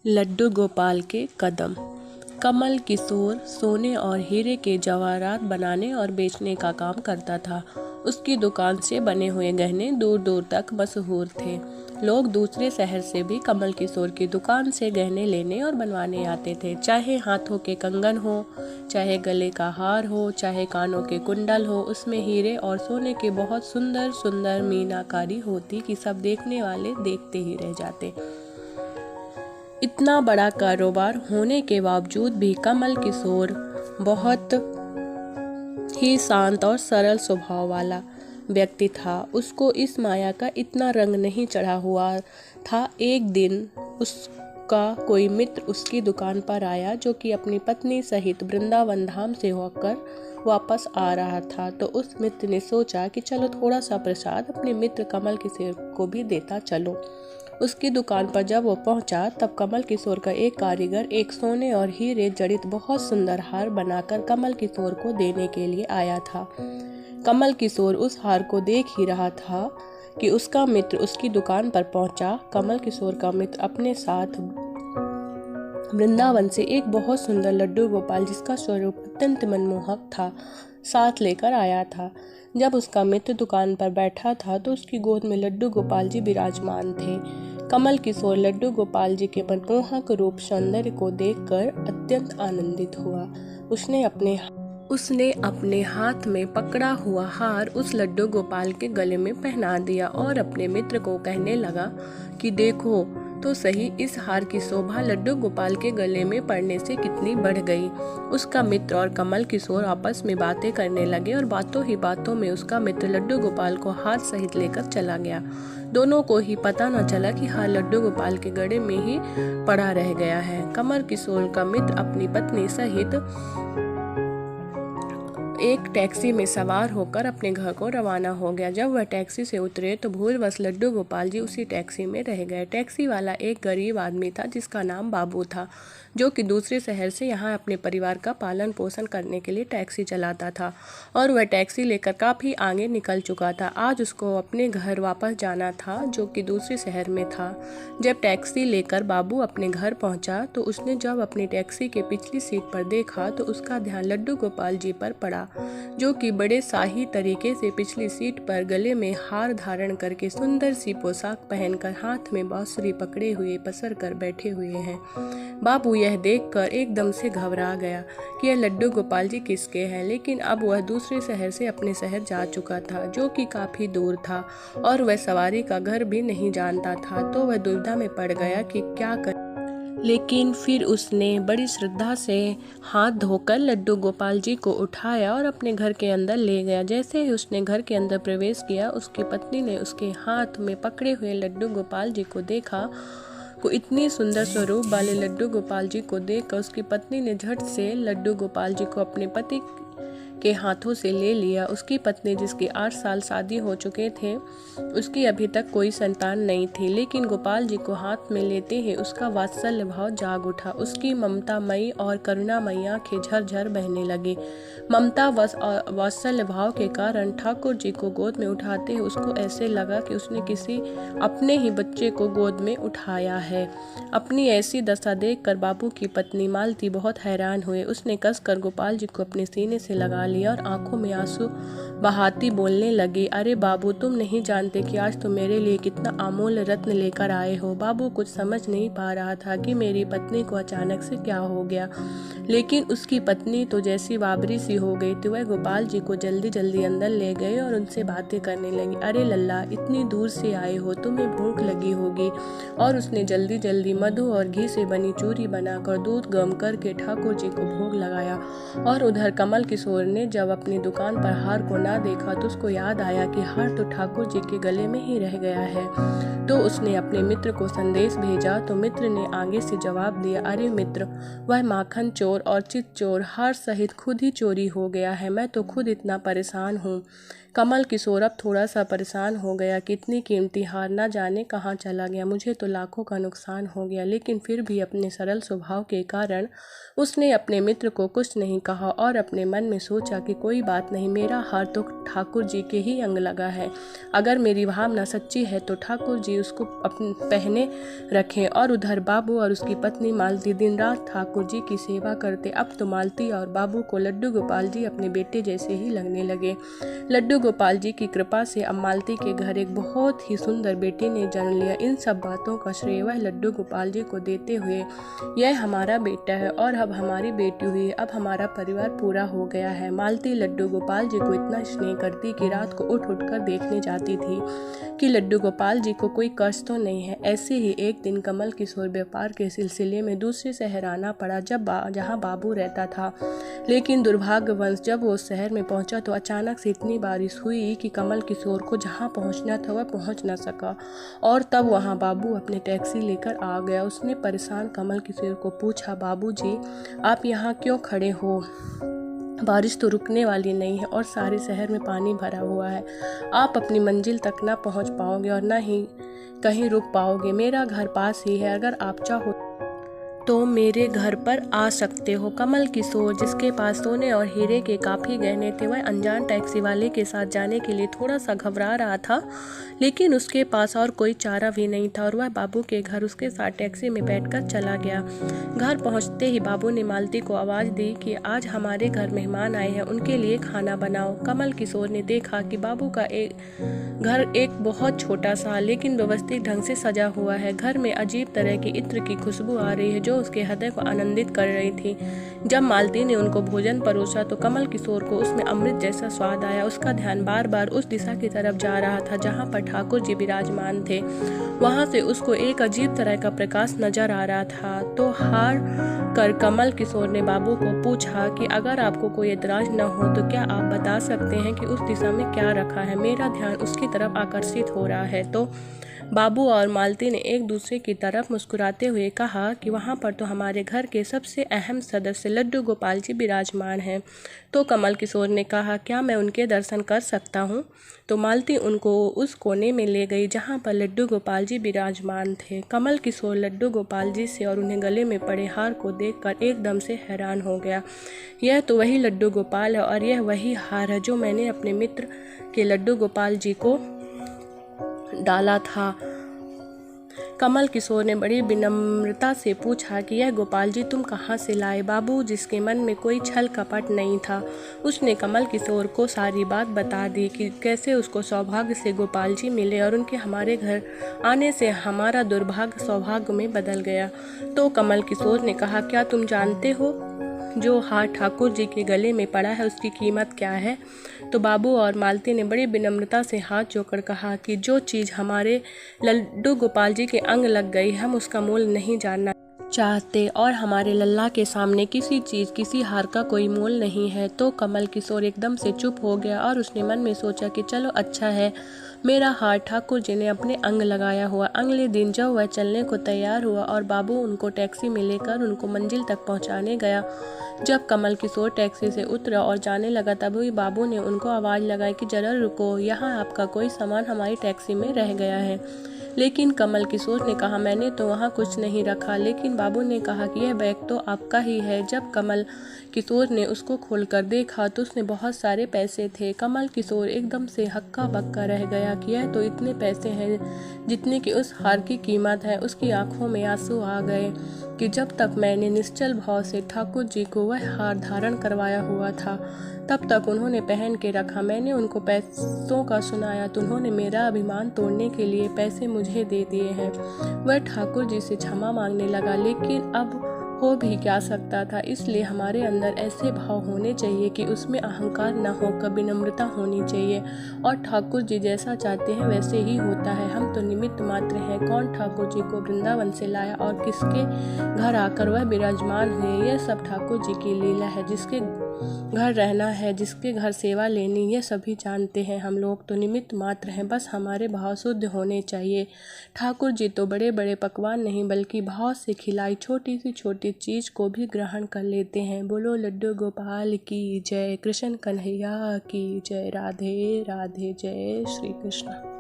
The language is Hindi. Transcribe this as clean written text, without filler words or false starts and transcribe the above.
लड्डू गोपाल के कदम। कमल किशोर सोने और हीरे के जवाहरात बनाने और बेचने का काम करता था। उसकी दुकान से बने हुए गहने दूर दूर तक मशहूर थे। लोग दूसरे शहर से भी कमल किशोर की दुकान से गहने लेने और बनवाने आते थे। चाहे हाथों के कंगन हो, चाहे गले का हार हो, चाहे कानों के कुंडल हो, उसमें हीरे और सोने की बहुत सुंदर सुंदर मीनाकारी होती कि सब देखने वाले देखते ही रह जाते। इतना बड़ा कारोबार होने के बावजूद भी कमल किशोर बहुत ही शांत और सरल स्वभाव वाला व्यक्ति था। उसको इस माया का इतना रंग नहीं चढ़ा हुआ था। एक दिन उसका कोई मित्र उसकी दुकान पर आया, जो कि अपनी पत्नी सहित वृंदावन धाम से होकर वापस आ रहा था। तो उस मित्र ने सोचा कि चलो थोड़ा सा प्रसाद अपने मित्र कमल किशोर को भी देता चलो। उसकी दुकान पर जब वो पहुंचा, तब कमल किशोर का एक कारीगर एक सोने और हीरे जड़ित बहुत सुंदर हार बनाकर कमल किशोर को देने के लिए आया था। कमल किशोर उस हार को देख ही रहा था कि उसका मित्र उसकी दुकान पर पहुंचा। कमल किशोर का मित्र अपने साथ वृंदावन से एक बहुत सुंदर लड्डू गोपाल, जिसका स्वरूप अत्यंत मनमोहक था, साथ लेकर आया था। जब उसका मित्र दुकान पर बैठा था तो उसकी गोद में लड्डू गोपाल जी विराजमान थे। कमल किशोर लड्डू गोपाल जी के मनमोहक रूप सौंदर्य को देखकर अत्यंत आनंदित हुआ। उसने अपने हाथ में पकड़ा हुआ हार उस लड्डू गोपाल के गले में पहना दिया और अपने मित्र को कहने लगा कि देखो तो सही, इस हार की शोभा लड्डू गोपाल के गले में पड़ने से कितनी बढ़ गई। उसका मित्र और कमल किशोर आपस में बातें करने लगे और बातों ही बातों में उसका मित्र लड्डू गोपाल को हार सहित लेकर चला गया। दोनों को ही पता न चला कि हार लड्डू गोपाल के गले में ही पड़ा रह गया है। कमल किशोर का मित्र अपनी पत्नी सहित एक टैक्सी में सवार होकर अपने घर को रवाना हो गया। जब वह टैक्सी से उतरे तो भूलवश लड्डू गोपाल जी उसी टैक्सी में रह गए। टैक्सी वाला एक गरीब आदमी था, जिसका नाम बाबू था, जो कि दूसरे शहर से यहाँ अपने परिवार का पालन पोषण करने के लिए टैक्सी चलाता था और वह टैक्सी लेकर काफ़ी आगे निकल चुका था। आज उसको अपने घर वापस जाना था, जो कि दूसरे शहर में था। जब टैक्सी लेकर बाबू अपने घर पहुँचा तो उसने जब अपनी टैक्सी के पिछली सीट पर देखा तो उसका ध्यान लड्डू गोपाल जी पर पड़ा, जो कि बड़े शाही तरीके से पिछली सीट पर गले में हार धारण करके सुंदर सी पोशाक पहनकर हाथ में बांसुरी पकड़े हुए पसर कर बैठे हुए हैं। बाबू यह देखकर एकदम से घबरा गया कि यह लड्डू गोपाल जी किसके हैं, लेकिन अब वह दूसरे शहर से अपने शहर जा चुका था, जो कि काफी दूर था और वह सवारी का घर भी नहीं जानता था। तो वह दुविधा में पड़ गया कि क्या कर। लेकिन फिर उसने बड़ी श्रद्धा से हाथ धोकर लड्डू गोपाल जी को उठाया और अपने घर के अंदर ले गया। जैसे ही उसने घर के अंदर प्रवेश किया, उसकी पत्नी ने उसके हाथ में पकड़े हुए लड्डू गोपाल जी को देखा। इतनी सुंदर स्वरूप वाले लड्डू गोपाल जी को देखकर उसकी पत्नी ने झट से लड्डू गोपाल जी को अपने पति के हाथों से ले लिया। उसकी पत्नी, जिसकी 8 साल शादी हो चुके थे, उसकी अभी तक कोई संतान नहीं थी, लेकिन गोपाल जी को हाथ में लेते ही उसका वात्सल्य भाव जाग उठा। उसकी ममतामयी और करुणामयी आंखें झरझर बहने लगी। ममता वात्सल्य भाव के कारण ठाकुर जी को गोद में उठाते ही उसको ऐसे लगा कि उसने किसी अपने ही बच्चे को गोद में उठाया है। अपनी ऐसी दशा देखकर बाबू की पत्नी मालती बहुत हैरान हुई। उसने कसकर गोपाल जी को अपने सीने से लगा लिया और आंखों में आंसू बहाती बोलने लगी, अरे बाबू, तुम नहीं जानते कि आज तुम मेरे लिए कितना अमूल्य रत्न लेकर आए हो। बाबू कुछ समझ नहीं पा रहा था कि मेरी पत्नी को अचानक से क्या हो गया, लेकिन उसकी पत्नी तो जैसी बाबरी सी हो गई थी। वह गोपाल जी को जल्दी जल्दी अंदर ले गए और उनसे बातें करने लगी। अरे लल्ला, इतनी दूर से आए हो, तुम्हें भूख लगी होगी। और उसने जल्दी जल्दी मधु और घी से बनी चूरी बनाकर दूध गर्म करके ठाकुर जी को भोग लगाया। और उधर कमल किशोर ने जब अपनी दुकान पर हार को ना देखा तो उसको याद आया कि हार तो ठाकुर जी के गले में ही रह गया है। तो उसने अपने मित्र को संदेश भेजा। तो मित्र ने आगे से जवाब दिया, अरे मित्र, वह माखन चोर और चित चोर हार सहित खुद ही चोरी हो गया है। मैं तो खुद इतना परेशान हूँ कमल किशोर अब थोड़ा सा परेशान हो गया कि इतनी कीमती हार ना जाने कहाँ चला गया, मुझे तो लाखों का नुकसान हो गया। लेकिन फिर भी अपने सरल स्वभाव के कारण उसने अपने मित्र को कुछ नहीं कहा और अपने मन में सोचा कि कोई बात नहीं, मेरा हार तो ठाकुर जी के ही अंग लगा है। अगर मेरी भावना सच्ची है तो ठाकुर जी उसको अपने पहने रखें। और उधर बाबू और उसकी पत्नी मालती दिन रात ठाकुर जी की सेवा करते। अब तो मालती और बाबू को लड्डू गोपाल जी अपने बेटे जैसे ही लगने लगे। लड्डू गोपाल जी की कृपा से अब मालती के घर एक बहुत ही सुंदर बेटे ने जन्म लिया। इन सब बातों का श्रेय वह लड्डू गोपाल जी को देते हुए, यह हमारा बेटा है और अब हमारी बेटी हुई है, अब हमारा परिवार पूरा हो गया है। मालती लड्डू गोपाल जी को इतना स्नेह करती कि रात को उठ उठ कर देखने जाती थी कि लड्डू गोपाल जी को कोई कष्ट तो नहीं है। ऐसे ही एक दिन कमल किशोर व्यापार के सिलसिले में दूसरे शहर आना पड़ा जहाँ बाबू रहता था। लेकिन दुर्भाग्यवश जब वो शहर में पहुंचा तो अचानक से इतनी बारिश हुई कि कमल किशोर को जहाँ पहुंचना था वह पहुंच न सका। और तब वहाँ बाबू अपने टैक्सी लेकर आ गया। उसने परेशान कमल किशोर को पूछा, बाबू जी आप यहाँ क्यों खड़े हो? बारिश तो रुकने वाली नहीं है और सारे शहर में पानी भरा हुआ है। आप अपनी मंजिल तक ना पहुंच पाओगे और ना ही कहीं रुक पाओगे। मेरा घर पास ही है, अगर आप चाहो तो मेरे घर पर आ सकते हो। कमल किशोर, जिसके पास सोने और हीरे के काफ़ी गहने थे, वह अनजान टैक्सी वाले के साथ जाने के लिए थोड़ा सा घबरा रहा था। लेकिन उसके पास और कोई चारा भी नहीं था और वह बाबू के घर उसके साथ टैक्सी में बैठकर चला गया। घर पहुंचते ही बाबू ने मालती को आवाज़ दी कि आज हमारे घर मेहमान आए हैं, उनके लिए खाना बनाओ। कमल किशोर ने देखा कि बाबू का घर एक बहुत छोटा सा लेकिन व्यवस्थित ढंग से सजा हुआ है। घर में अजीब तरह की इत्र की खुशबू आ रही है जो उसके हृदय को आनंदित कर रही थी। जब मालती ने उनको भोजन परोसा तो कमल किशोर को उसमें अमृत जैसा स्वाद आया। उसका ध्यान बार बार उस दिशा की तरफ जा रहा था जहाँ पर ठाकुर जी विराजमान थे। वहाँ से उसको एक अजीब तरह का प्रकाश नजर आ रहा था। तो हार कर कमल किशोर ने बाबू को पूछा कि अगर आपको कोई एतराज न हो तो क्या आप बता सकते हैं कि उस दिशा में क्या रखा है? मेरा ध्यान उसकी तरफ आकर्षित हो रहा है। तो बाबू और मालती ने एक दूसरे की तरफ मुस्कुराते हुए कहा कि वहाँ पर तो हमारे घर के सबसे अहम सदस्य लड्डू गोपाल जी विराजमान हैं। तो कमल किशोर ने कहा, क्या मैं उनके दर्शन कर सकता हूँ? तो मालती उनको उस कोने में ले गई जहाँ पर लड्डू गोपाल जी विराजमान थे। कमल किशोर लड्डू गोपाल जी से और उन्हें गले में पड़े हार को देखकर एकदम से हैरान हो गया। यह तो वही लड्डू गोपाल है और यह वही हार है जो मैंने अपने मित्र के लड्डू गोपाल जी को डाला था। कमल किशोर ने बड़ी विनम्रता से पूछा कि यह गोपाल जी तुम कहाँ से लाए? बाबू, जिसके मन में कोई छल कपट नहीं था, उसने कमल किशोर को सारी बात बता दी कि कैसे उसको सौभाग्य से गोपाल जी मिले और उनके हमारे घर आने से हमारा दुर्भाग्य सौभाग्य में बदल गया। तो कमल किशोर ने कहा, क्या तुम जानते हो जो हार ठाकुर जी के गले में पड़ा है उसकी कीमत क्या है? तो बाबू और मालती ने बड़ी विनम्रता से हाथ जोड़कर कहा कि जो चीज़ हमारे लड्डू गोपाल जी के अंग लग गई, हम उसका मोल नहीं जानना चाहते और हमारे लल्ला के सामने किसी चीज़, किसी हार का कोई मोल नहीं है। तो कमल किशोर एकदम से चुप हो गया और उसने मन में सोचा कि चलो अच्छा है, मेरा हार ठाकुर जी ने अपने अंग लगाया हुआ। अगले दिन जब वह चलने को तैयार हुआ और बाबू उनको टैक्सी में लेकर उनको मंजिल तक पहुंचाने गया, जब कमल किशोर टैक्सी से उतरा और जाने लगा तभी बाबू ने उनको आवाज़ लगाई कि जरा रुको, यहाँ आपका कोई सामान हमारी टैक्सी में रह गया है। लेकिन कमल किशोर ने कहा, मैंने तो वहाँ कुछ नहीं रखा। लेकिन बाबू ने कहा कि यह बैग तो आपका ही है। जब कमल किशोर ने उसको खोलकर देखा तो उसमें बहुत सारे पैसे थे। कमल किशोर एकदम से हक्का बक्का रह गया कि यह तो इतने पैसे हैं जितने कि उस हार की कीमत है। उसकी आंखों में आंसू आ गए कि जब तक मैंने निश्चल भाव से ठाकुर जी को वह हार धारण करवाया हुआ था तब तक उन्होंने पहन के रखा। मैंने उनको पैसों का सुनाया तो उन्होंने मेरा अभिमान तोड़ने के लिए पैसे मुझे दे दिए हैं। वह ठाकुर जी से क्षमा मांगने लगा, लेकिन अब हो भी क्या सकता था। इसलिए हमारे अंदर ऐसे भाव होने चाहिए कि उसमें अहंकार न होकर विनम्रता होनी चाहिए और ठाकुर जी जैसा चाहते हैं वैसे ही होता है। हम तो निमित्त मात्र हैं। कौन ठाकुर जी को वृंदावन से लाया और किसके घर आकर वह विराजमान हुए, यह सब ठाकुर जी की लीला है। जिसके घर रहना है, जिसके घर सेवा लेनी, ये सभी जानते हैं। हम लोग तो निमित्त मात्र हैं, बस हमारे भाव शुद्ध होने चाहिए। ठाकुर जी तो बड़े बड़े पकवान नहीं बल्कि भाव से खिलाई छोटी सी छोटी चीज़ को भी ग्रहण कर लेते हैं। बोलो लड्डू गोपाल की जय, कृष्ण कन्हैया की जय। राधे राधे, जय श्री कृष्ण।